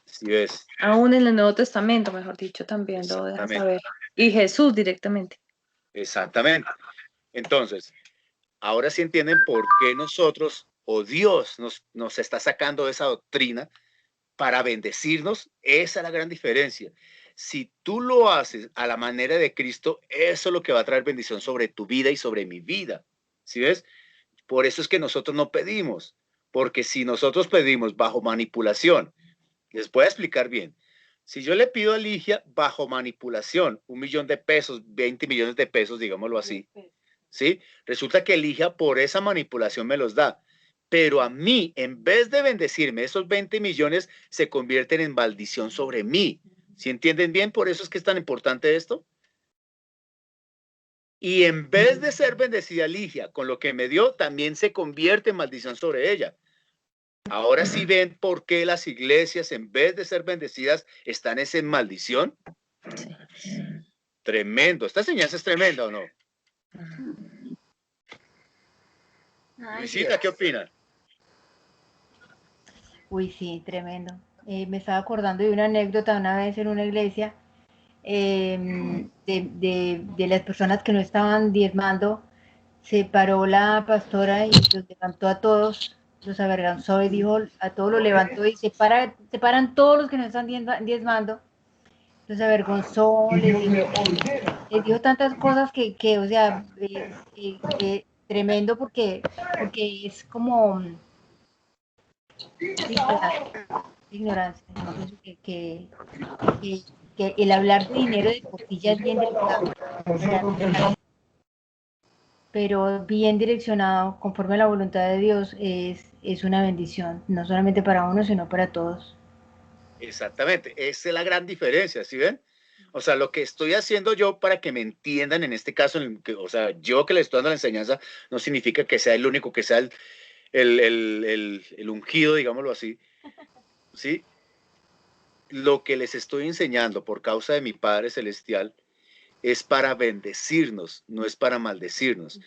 Si ves. Aún en el Nuevo Testamento, mejor dicho, también lo deja saber. Y Jesús directamente. Exactamente. Entonces, ahora sí entienden por qué nosotros o Dios nos está sacando de esa doctrina para bendecirnos. Esa es la gran diferencia. Si tú lo haces a la manera de Cristo, eso es lo que va a traer bendición sobre tu vida y sobre mi vida. ¿Sí ves? Por eso es que nosotros no pedimos, porque si nosotros pedimos bajo manipulación, les voy a explicar bien. Si yo le pido a Ligia bajo manipulación, 1 millón de pesos, 20 millones de pesos, digámoslo así, ¿sí? Resulta que Ligia por esa manipulación me los da. Pero a mí, en vez de bendecirme, esos 20 millones se convierten en maldición sobre mí. ¿Sí entienden bien? Por eso es que es tan importante esto. Y en vez de ser bendecida Ligia con lo que me dio, también se convierte en maldición sobre ella. Ahora sí ven por qué las iglesias, en vez de ser bendecidas, están en maldición. Tremendo. Esta enseñanza es tremenda, ¿o no? Luisita, ¿qué opinas? Uy, sí, tremendo. Me estaba acordando de una anécdota una vez en una iglesia de las personas que no estaban diezmando. Se paró la pastora y los levantó a todos, los avergonzó y dijo, a todos los levantó y se paran todos los que no están diezmando. Los avergonzó, les dijo tantas cosas que o sea, tremendo porque es como ignorancia. Yo pienso que el hablar de dinero de por sí ya es bien delicado, pero bien direccionado, conforme a la voluntad de Dios, es una bendición, no solamente para uno, sino para todos. Exactamente, esa es la gran diferencia, ¿sí ven? O sea, lo que estoy haciendo yo para que me entiendan en este caso, o sea, yo que le estoy dando la enseñanza, no significa que sea el único, que sea el ungido, digámoslo así, ¿sí? Lo que les estoy enseñando por causa de mi Padre Celestial es para bendecirnos, no es para maldecirnos.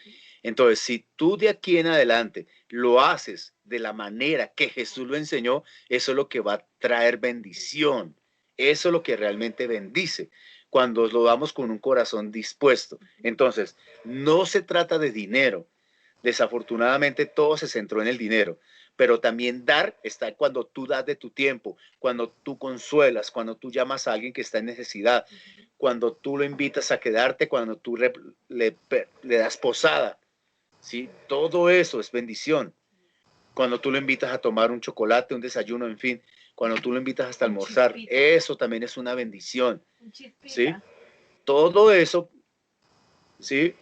Entonces, si tú de aquí en adelante lo haces de la manera que Jesús lo enseñó, eso es lo que va a traer bendición. Eso es lo que realmente bendice, cuando lo damos con un corazón dispuesto. Entonces, no se trata de dinero. Desafortunadamente todo se centró en el dinero, pero también dar está cuando tú das de tu tiempo, cuando tú consuelas, cuando tú llamas a alguien que está en necesidad, cuando tú lo invitas a quedarte, cuando tú le das posada, ¿sí? Todo eso es bendición. Cuando tú lo invitas a tomar un chocolate, un desayuno, en fin, cuando tú lo invitas hasta almorzar, eso también es una bendición, ¿sí? Todo eso, ¿sí?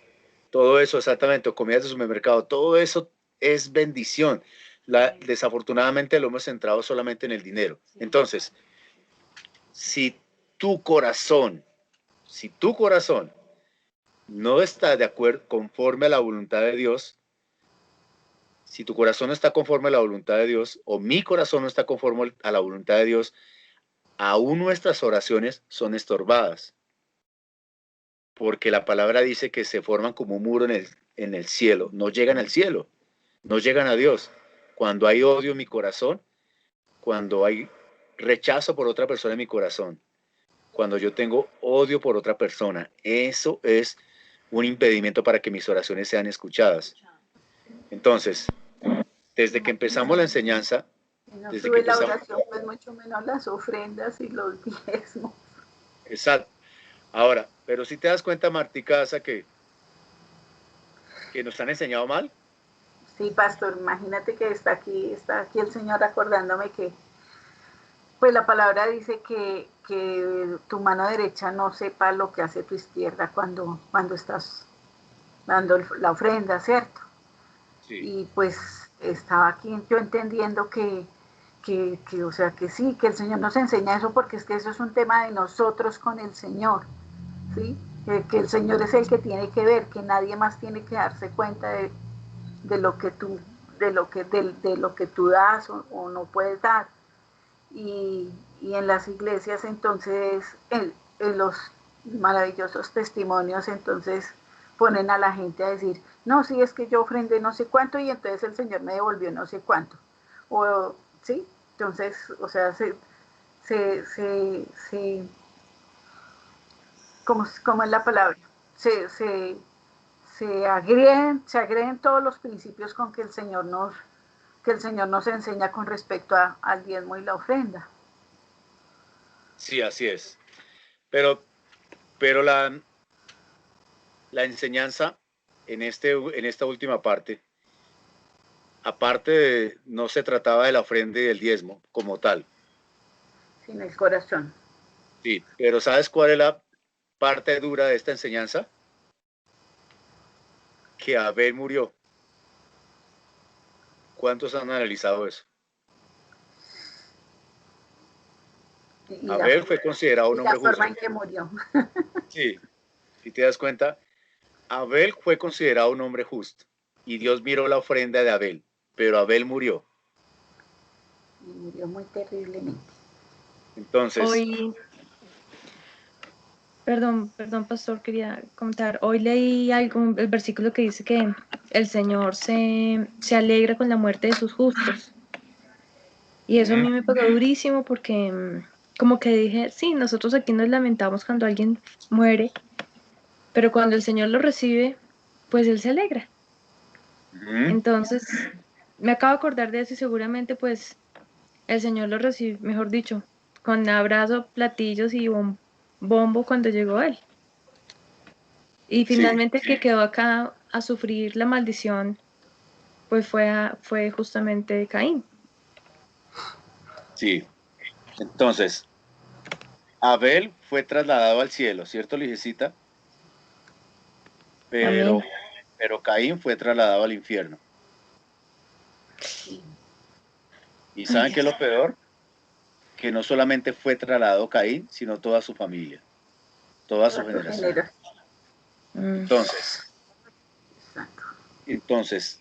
Todo eso, exactamente, o comidas de supermercado, todo eso es bendición. Desafortunadamente lo hemos centrado solamente en el dinero. Entonces, si tu corazón no está de acuerdo, conforme a la voluntad de Dios, si tu corazón no está conforme a la voluntad de Dios, o mi corazón no está conforme a la voluntad de Dios, aún nuestras oraciones son estorbadas. Porque la palabra dice que se forman como un muro en el cielo, no llegan al cielo, no llegan a Dios. Cuando hay odio en mi corazón, cuando hay rechazo por otra persona en mi corazón, cuando yo tengo odio por otra persona, eso es un impedimento para que mis oraciones sean escuchadas. Entonces, desde que empezamos la enseñanza, no sube la oración, pues mucho menos las ofrendas y los diezmos. Exacto. Ahora, pero si te das cuenta, Martí Casa, que nos han enseñado mal. Sí, pastor, imagínate que está aquí el Señor acordándome que, pues la palabra dice que tu mano derecha no sepa lo que hace tu izquierda cuando estás dando la ofrenda, ¿cierto? Sí. Y pues estaba aquí yo entendiendo o sea, que sí, que el Señor nos enseña eso, porque es que eso es un tema de nosotros con el Señor, ¿sí? Que el Señor es el que tiene que ver, que nadie más tiene que darse cuenta de lo que tú das o no puedes dar. Y en las iglesias, entonces, en los maravillosos testimonios, entonces ponen a la gente a decir, no, sí, es que yo ofrendé no sé cuánto y entonces el Señor me devolvió no sé cuánto. O, sí, entonces, o sea, ¿cómo es la palabra? Se agreden todos los principios con que el Señor nos enseña con respecto al diezmo y la ofrenda. Sí, así es. Pero la enseñanza en esta última parte, aparte no se trataba de la ofrenda y del diezmo como tal. Sin el corazón. Sí, pero ¿sabes cuál es la parte dura de esta enseñanza? Que Abel murió. ¿Cuántos han analizado eso? Abel fue considerado un hombre justo. La forma en que murió. Sí, si te das cuenta, Abel fue considerado un hombre justo y Dios miró la ofrenda de Abel, pero Abel murió. Y murió muy terriblemente. Entonces... Perdón, pastor, quería comentar. Hoy leí el versículo que dice que el Señor se alegra con la muerte de sus justos. Y eso a mí me pegó durísimo porque como que dije, sí, nosotros aquí nos lamentamos cuando alguien muere, pero cuando el Señor lo recibe, pues Él se alegra. Entonces, me acabo de acordar de eso y seguramente pues el Señor lo recibe, mejor dicho, con abrazo, platillos y bombo cuando llegó Él. Y finalmente el que quedó acá a sufrir la maldición, pues fue justamente Caín. Sí. Entonces, Abel fue trasladado al cielo, ¿cierto, Lijecita? Pero Caín fue trasladado al infierno. ¿Y saben qué es lo peor? Que no solamente fue trasladado Caín, sino toda su familia, toda su generación. Entonces,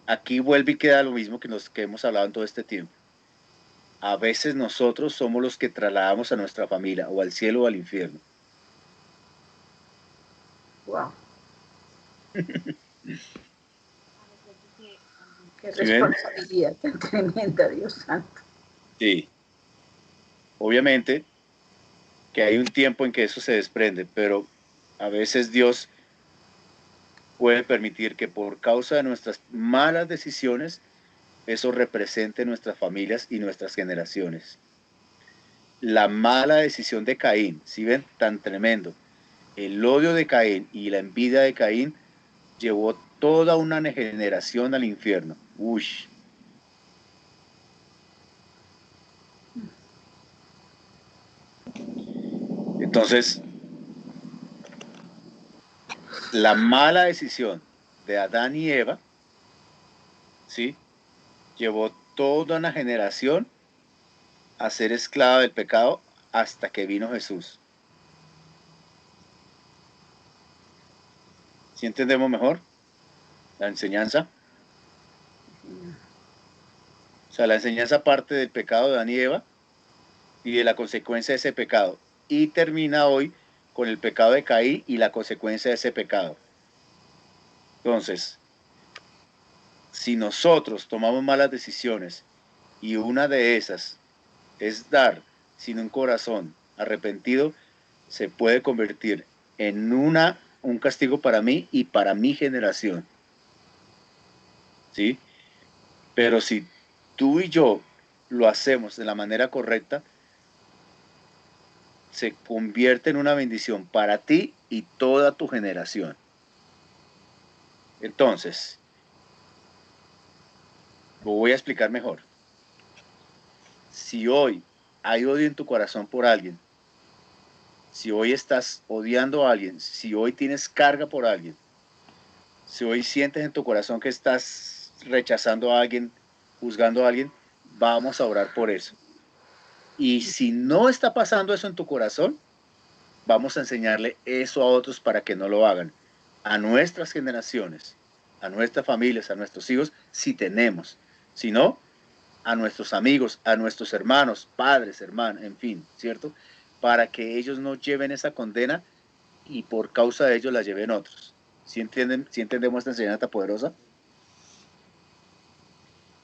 aquí vuelve y queda lo mismo que hemos hablado en todo este tiempo. A veces nosotros somos los que trasladamos a nuestra familia o al cielo o al infierno. Wow. Qué responsabilidad tan tremenda, Dios santo. Sí. Obviamente que hay un tiempo en que eso se desprende, pero a veces Dios puede permitir que por causa de nuestras malas decisiones, eso represente nuestras familias y nuestras generaciones. La mala decisión de Caín, ¿sí ven? Tan tremendo. El odio de Caín y la envidia de Caín llevó toda una generación al infierno. Uy. Entonces, la mala decisión de Adán y Eva, ¿sí?, llevó toda una generación a ser esclava del pecado hasta que vino Jesús. ¿Sí entendemos mejor la enseñanza? O sea, la enseñanza parte del pecado de Adán y Eva y de la consecuencia de ese pecado. Y termina hoy con el pecado de Caín y la consecuencia de ese pecado. Entonces, si nosotros tomamos malas decisiones y una de esas es dar sin un corazón arrepentido, se puede convertir en un castigo para mí y para mi generación. ¿Sí? Pero si tú y yo lo hacemos de la manera correcta, se convierte en una bendición para ti y toda tu generación. Entonces, lo voy a explicar mejor. Si hoy hay odio en tu corazón por alguien, si hoy estás odiando a alguien, si hoy tienes carga por alguien, si hoy sientes en tu corazón que estás rechazando a alguien, juzgando a alguien, vamos a orar por eso. Y si no está pasando eso en tu corazón, vamos a enseñarle eso a otros para que no lo hagan. A nuestras generaciones, a nuestras familias, a nuestros hijos, si tenemos. Si no, a nuestros amigos, a nuestros hermanos, padres, hermanos, en fin, ¿cierto? Para que ellos no lleven esa condena y por causa de ellos la lleven otros. ¿Sí entienden? ¿Sí entendemos esta enseñanza poderosa?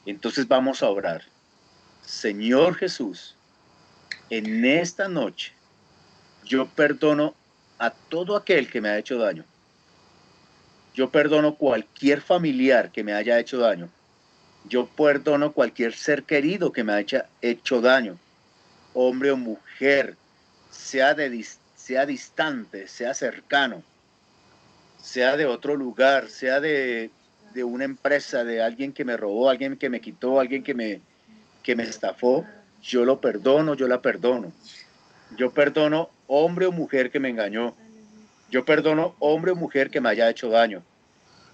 Entonces vamos a orar. Señor Jesús, en esta noche yo perdono a todo aquel que me ha hecho daño. Yo perdono cualquier familiar que me haya hecho daño. Yo perdono cualquier ser querido que me haya hecho daño. Hombre o mujer, sea distante, sea cercano, sea de otro lugar, sea de una empresa, de alguien que me robó, alguien que me quitó, alguien que me estafó, yo lo perdono, yo la perdono. Yo perdono hombre o mujer que me engañó. Yo perdono hombre o mujer que me haya hecho daño.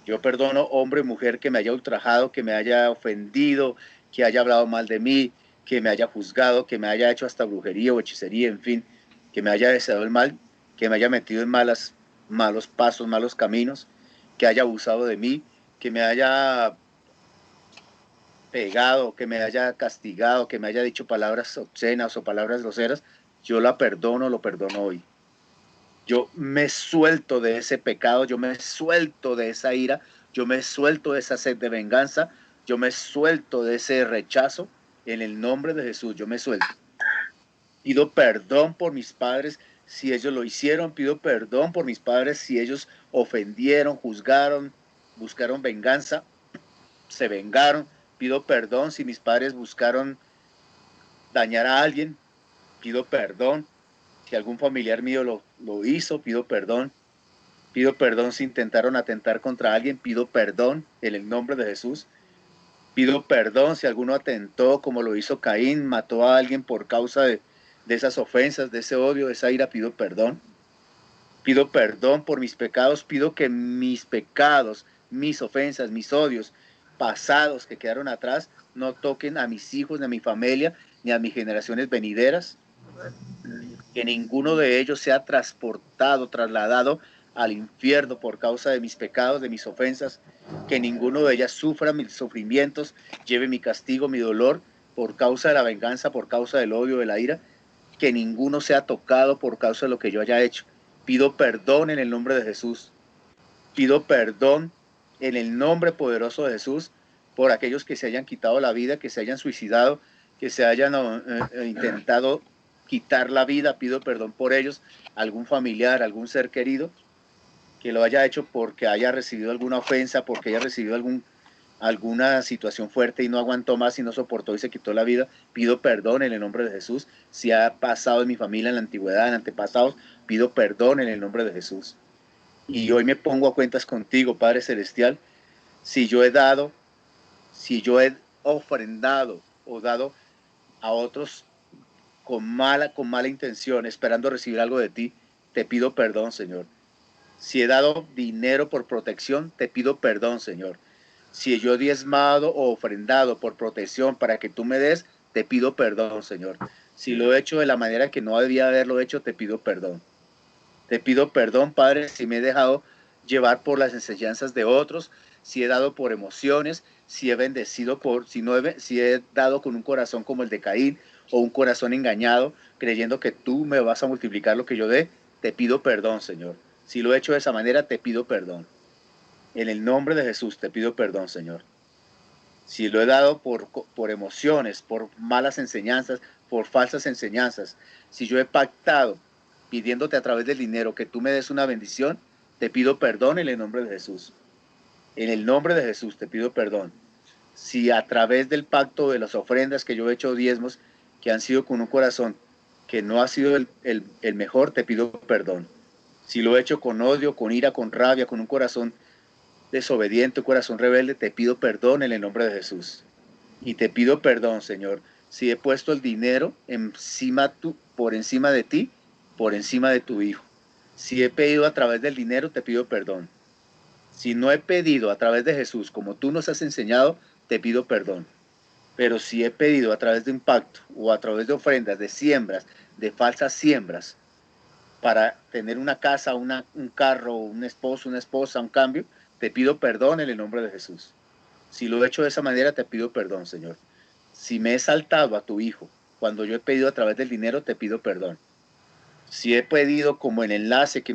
Yo perdono hombre o mujer que me haya ultrajado, que me haya ofendido, que haya hablado mal de mí, que me haya juzgado, que me haya hecho hasta brujería o hechicería, en fin, que me haya deseado el mal, que me haya metido en malos pasos, malos caminos, que haya abusado de mí, que me haya pegado, que me haya castigado, que me haya dicho palabras obscenas o palabras groseras. Yo la perdono, lo perdono hoy. Yo me suelto de ese pecado, yo me suelto de esa ira, yo me suelto de esa sed de venganza, yo me suelto de ese rechazo. En el nombre de Jesús, yo me suelto. Pido perdón por mis padres si ellos lo hicieron, pido perdón por mis padres si ellos ofendieron, juzgaron, buscaron venganza, se vengaron. Pido perdón si mis padres buscaron dañar a alguien, pido perdón. Si algún familiar mío lo hizo, pido perdón. Pido perdón si intentaron atentar contra alguien, pido perdón en el nombre de Jesús. Pido perdón si alguno atentó como lo hizo Caín, mató a alguien por causa de esas ofensas, de ese odio, de esa ira, pido perdón. Pido perdón por mis pecados, pido que mis pecados, mis ofensas, mis odios pasados que quedaron atrás no toquen a mis hijos, ni a mi familia, ni a mis generaciones venideras. Que ninguno de ellos sea trasladado al infierno por causa de mis pecados, de mis ofensas, que ninguno de ellas sufra mis sufrimientos, lleve mi castigo, mi dolor, por causa de la venganza, por causa del odio, de la ira, que ninguno sea tocado por causa de lo que yo haya hecho. Pido perdón en el nombre de Jesús. Pido perdón en el nombre poderoso de Jesús por aquellos que se hayan quitado la vida, que se hayan suicidado, que se hayan intentado quitar la vida. Pido perdón por ellos, algún familiar, algún ser querido que lo haya hecho porque haya recibido alguna ofensa, porque haya recibido alguna situación fuerte y no aguantó más y no soportó y se quitó la vida. Pido perdón en el nombre de Jesús. Si ha pasado en mi familia en la antigüedad, en antepasados, pido perdón en el nombre de Jesús. Y hoy me pongo a cuentas contigo, Padre Celestial, si yo he dado, si yo he ofrendado o dado a otros con mala intención, esperando recibir algo de ti, te pido perdón, Señor. Si he dado dinero por protección, te pido perdón, Señor. Si yo he diezmado o ofrendado por protección para que tú me des, te pido perdón, Señor. Si lo he hecho de la manera que no debía haberlo hecho, te pido perdón. Te pido perdón, Padre, si me he dejado llevar por las enseñanzas de otros, si he dado por emociones, si he bendecido si he dado con un corazón como el de Caín o un corazón engañado, creyendo que tú me vas a multiplicar lo que yo dé, te pido perdón, Señor. Si lo he hecho de esa manera, te pido perdón. En el nombre de Jesús te pido perdón, Señor. Si lo he dado por emociones, por malas enseñanzas, por falsas enseñanzas, si yo he pactado pidiéndote a través del dinero que tú me des una bendición, te pido perdón en el nombre de Jesús. En el nombre de Jesús te pido perdón. Si a través del pacto de las ofrendas que yo he hecho diezmos, que han sido con un corazón que no ha sido el mejor, te pido perdón. Si lo he hecho con odio, con ira, con rabia, con un corazón desobediente, un corazón rebelde, te pido perdón en el nombre de Jesús. Y te pido perdón, Señor, si he puesto el dinero por encima de ti, por encima de tu Hijo. Si he pedido a través del dinero, te pido perdón. Si no he pedido a través de Jesús, como tú nos has enseñado, te pido perdón. Pero si he pedido a través de un pacto o a través de ofrendas, de siembras, de falsas siembras, para tener una casa, un carro, un esposo, una esposa, un cambio, te pido perdón en el nombre de Jesús. Si lo he hecho de esa manera, te pido perdón, Señor. Si me he saltado a tu Hijo, cuando yo he pedido a través del dinero, te pido perdón. Si he pedido como el enlace que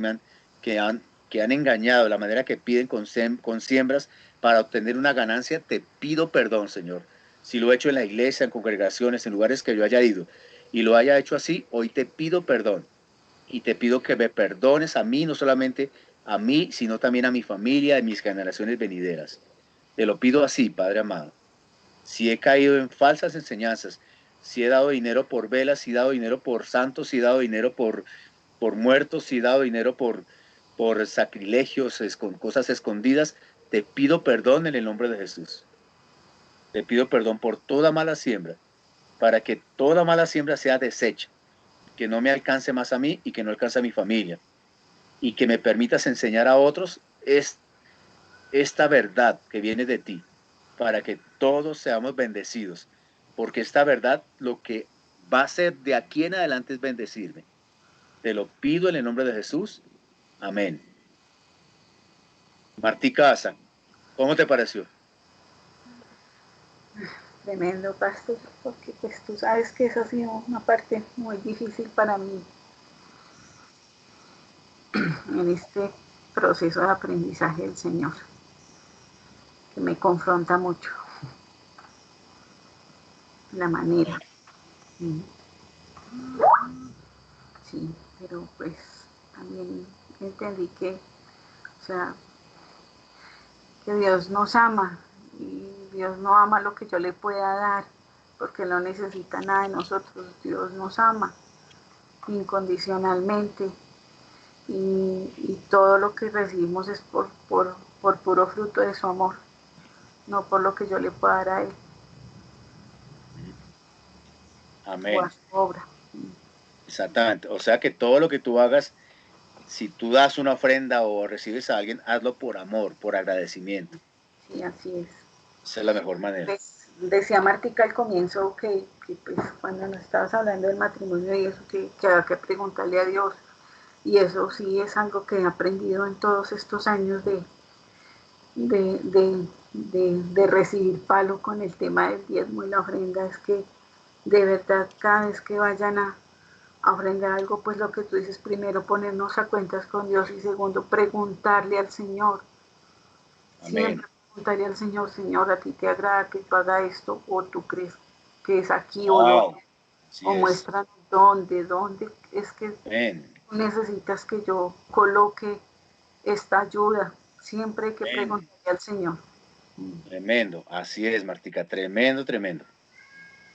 han engañado, la manera que piden con siembras para obtener una ganancia, te pido perdón, Señor. Si lo he hecho en la iglesia, en congregaciones, en lugares que yo haya ido, y lo haya hecho así, hoy te pido perdón. Y te pido que me perdones a mí, no solamente a mí, sino también a mi familia y mis generaciones venideras. Te lo pido así, Padre amado. Si he caído en falsas enseñanzas, si he dado dinero por velas, si he dado dinero por santos, si he dado dinero por muertos, si he dado dinero por sacrilegios, con cosas escondidas, te pido perdón en el nombre de Jesús. Te pido perdón por toda mala siembra, para que toda mala siembra sea deshecha, que no me alcance más a mí y que no alcance a mi familia, y que me permitas enseñar a otros esta verdad que viene de ti, para que todos seamos bendecidos, porque esta verdad lo que va a hacer de aquí en adelante es bendecirme. Te lo pido en el nombre de Jesús. Amén. Martí Casa, ¿cómo te pareció? Tremendo, pastor, porque pues tú sabes que esa ha sido una parte muy difícil para mí en este proceso de aprendizaje del Señor, que me confronta mucho la manera. Sí, pero pues también entendí que, o sea, que Dios nos ama y Dios no ama lo que yo le pueda dar porque no necesita nada de nosotros. Dios nos ama incondicionalmente y todo lo que recibimos es por puro fruto de su amor, no por lo que yo le pueda dar a Él. Amén. O a su obra. Exactamente. O sea que todo lo que tú hagas, si tú das una ofrenda o recibes a alguien, hazlo por amor, por agradecimiento. Sí, así es. Esa es la mejor manera. Decía Martica al comienzo que pues, cuando nos estabas hablando del matrimonio y eso, que había que preguntarle a Dios. Y eso sí es algo que he aprendido en todos estos años de recibir palo con el tema del diezmo y la ofrenda, es que de verdad cada vez que vayan a ofrendar algo, pues lo que tú dices, primero ponernos a cuentas con Dios y segundo preguntarle al Señor Siempre preguntarle al Señor, Señor, ¿a ti te agrada que yo haga esto? ¿O tú crees que es aquí o no? O muéstrame dónde es que necesitas que yo coloque esta ayuda. Siempre hay que preguntarle al Señor. Tremendo, así es, Martica, tremendo.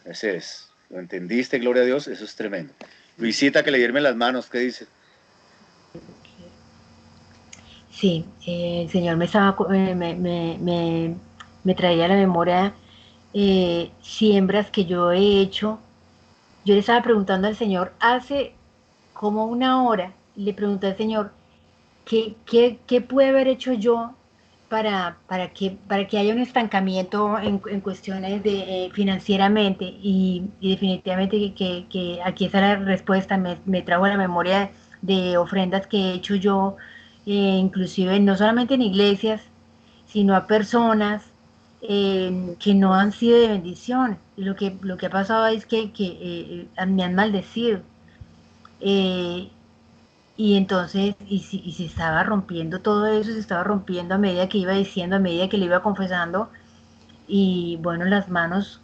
Ese es. ¿Lo entendiste, gloria a Dios? Eso es tremendo. Luisita, que le dieron las manos, ¿qué dice? Sí, el Señor me traía a la memoria siembras que yo he hecho. Yo le estaba preguntando al Señor hace como una hora, le pregunté al Señor, ¿qué pude haber hecho yo para que haya un estancamiento en cuestiones de financieramente? Y definitivamente que aquí está la respuesta. Me trajo a la memoria de ofrendas que he hecho yo, inclusive no solamente en iglesias, sino a personas que no han sido de bendición. Lo que ha pasado es que me han maldecido. Y entonces, se estaba rompiendo todo eso, se estaba rompiendo a medida que iba diciendo, a medida que le iba confesando. Y bueno, las manos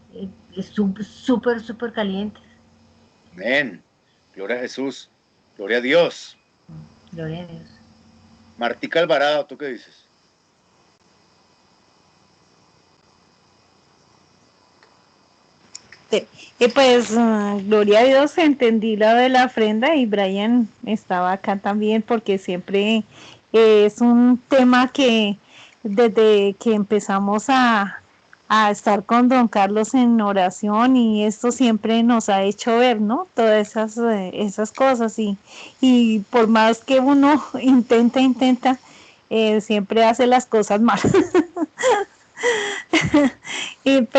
súper calientes. Amén. Gloria a Jesús. Gloria a Dios. Gloria a Dios. Martica Alvarado, ¿tú qué dices? Y pues, gloria a Dios, entendí lo de la ofrenda y Brian estaba acá también porque siempre es un tema que desde que empezamos a estar con don Carlos en oración y esto siempre nos ha hecho ver, ¿no? Todas esas cosas y por más que uno intenta, siempre hace las cosas mal.